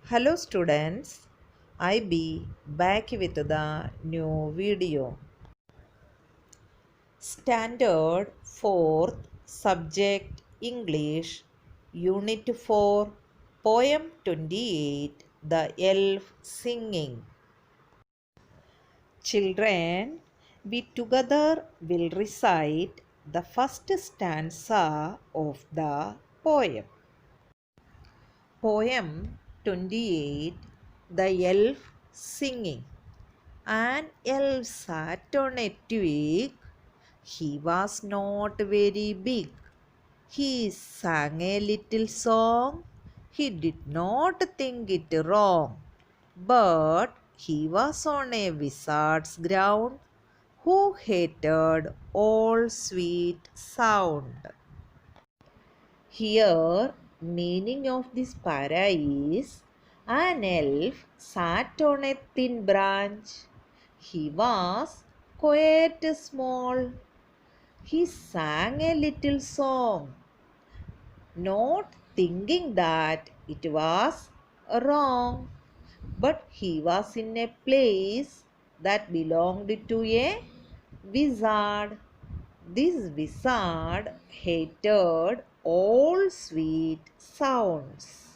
Hello students, I be back with the new video. Standard 4th Subject English Unit 4 Poem 28 The Elf Singing. Children, we together will recite the first stanza of the poem. Poem 28 The Elf Singing. An elf sat on a twig. He was not very big. He sang a little song. He did not think it wrong. But he was on a wizard's ground who hated all sweet sound. Here, meaning of this para is an elf sat on a thin branch. He was quite small. He sang a little song, not thinking that it was wrong, but he was in a place that belonged to a wizard. This wizard hated all sweet sounds.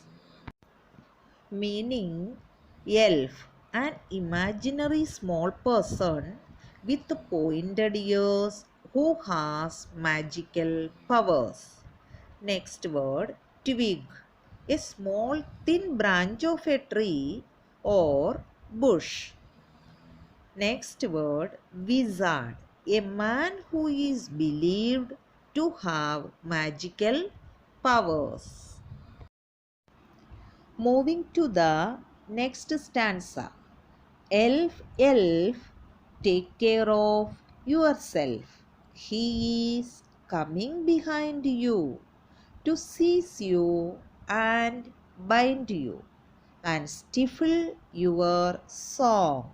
Meaning, elf, an imaginary small person with pointed ears who has magical powers. Next word, twig, a small thin branch of a tree or bush. Next word, wizard, a man who is believed to have magical powers. Moving to the next stanza. Elf, elf, take care of yourself. He is coming behind you to seize you and bind you and stifle your song.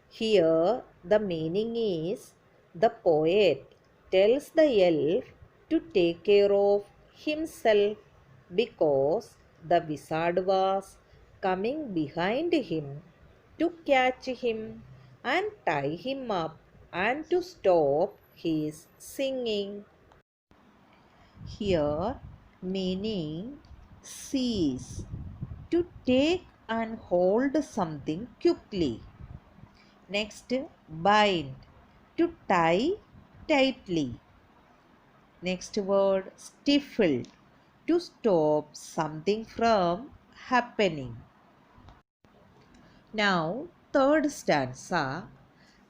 Here, the meaning is the poet tells the elf to take care of himself because the wizard was coming behind him to catch him and tie him up and to stop his singing. Here, meaning seize, to take and hold something quickly. Next, bind, to tie tightly. Next word, stifle, to stop something from happening. Now, third stanza.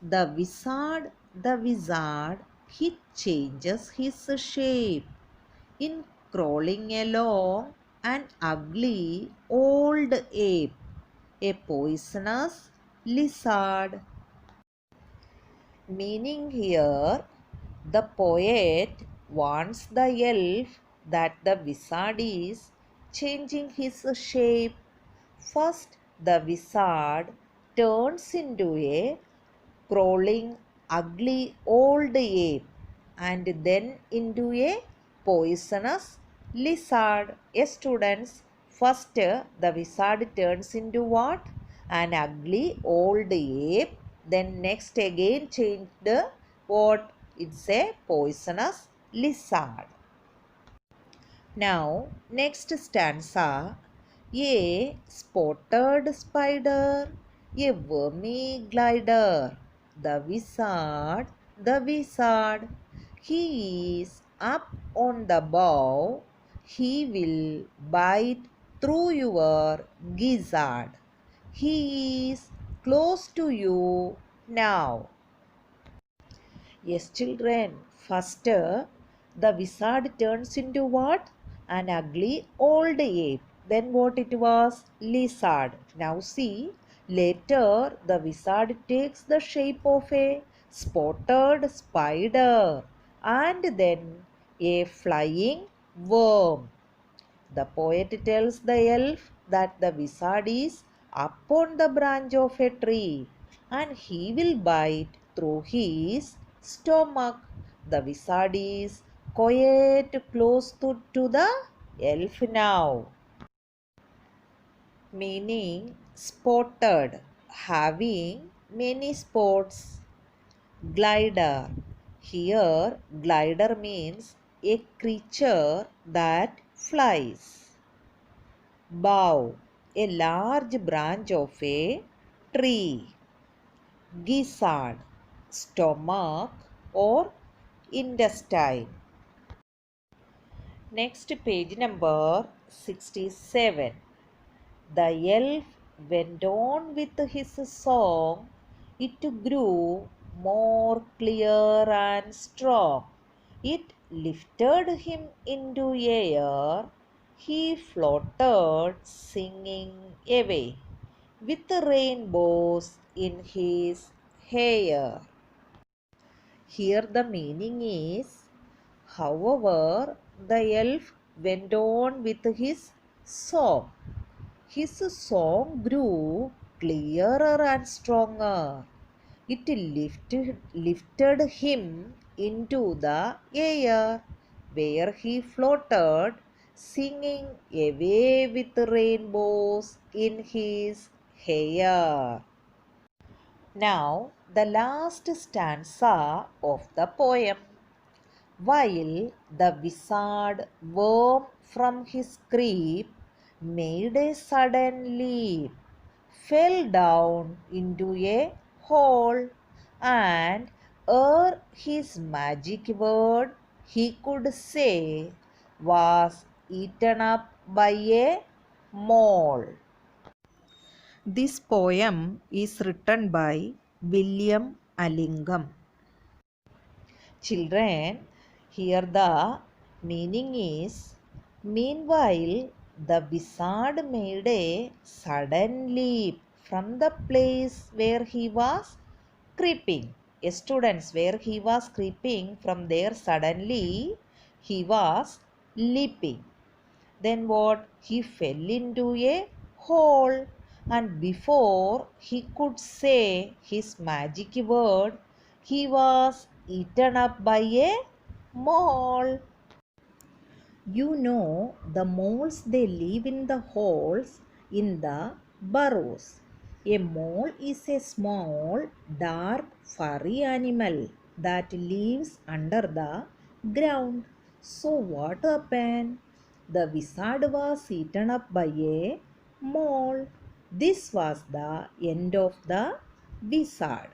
The wizard, he changes his shape in crawling along an ugly old ape, a poisonous lizard. Meaning here, the poet warns the elf that the wizard is changing his shape. First, the wizard turns into a crawling, ugly old ape and then into a poisonous lizard. Yes, students, first the wizard turns into what? An ugly old ape. Then next again changed what? It's a poisonous lizard. Now, next stanza. A spotted spider, a wormy glider. The wizard, he is up on the bough. He will bite through your gizzard. He is close to you now. Yes, children. First, the wizard turns into what? An ugly old ape. Then what it was? Lizard. Now see, later the wizard takes the shape of a spotted spider and then a flying worm. The poet tells the elf that the wizard is up on the branch of a tree and he will bite through his stomach. The wizard is quite close to the elf now. meaning spotted, having many spots. Glider. Here, glider means a creature that flies. Bough. A large branch of a tree. Gizzard. Stomach or intestine. Next, page number 67. The elf went on with his song. It grew more clear and strong. It lifted him into air. He floated, singing away, with rainbows in his hair. Here the meaning is, however, the elf went on with his song. His song grew clearer and stronger. It lifted him into the air, where he floated, singing away with rainbows in his hair. Now, the last stanza of the poem. While the wizard worm from his creep made a sudden leap, fell down into a hole, and ere his magic word he could say was eaten up by a mole. This poem is written by William Allingham. Children, here the meaning is, meanwhile, the wizard made a sudden leap from the place where he was creeping. Students, where he was creeping, from there suddenly he was leaping. Then what? He fell into a hole, and before he could say his magic word, he was eaten up by a mole. You know, the moles, they live in the holes in the burrows. A mole is a small, dark, furry animal that lives under the ground. So what happened? The wizard was eaten up by a mole. This was the end of the wizard.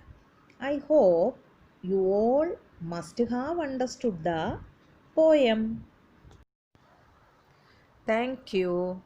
I hope you all must have understood the poem. Thank you.